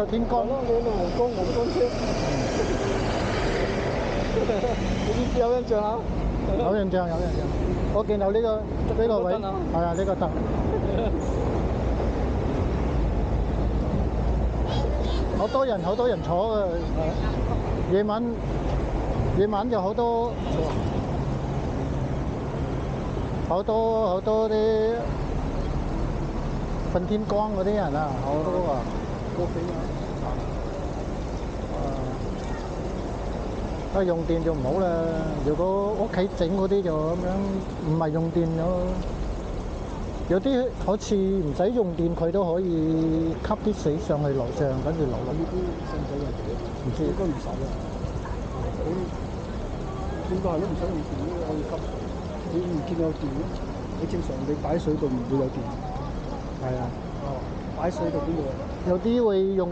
個天光咯，你黃光車，你有印象啊？有印象。我見到呢個位，係啊，呢個燈。好多人坐嘅，夜晚就好多啲瞓天光嗰啲人啊，好多啊，過境啊！用電就唔好啦。如果屋企整嗰啲就咁樣，唔係用電咯。有啲好似唔使用電，佢都可以吸啲水上去樓上，跟住流落。呢啲使唔使用電？唔知應該唔使啊。應該係都唔使用電嘅，可以吸。你唔見有電嘅？你正常你擺水度唔會有電。係啊，擺水度邊度啊？有啲會用。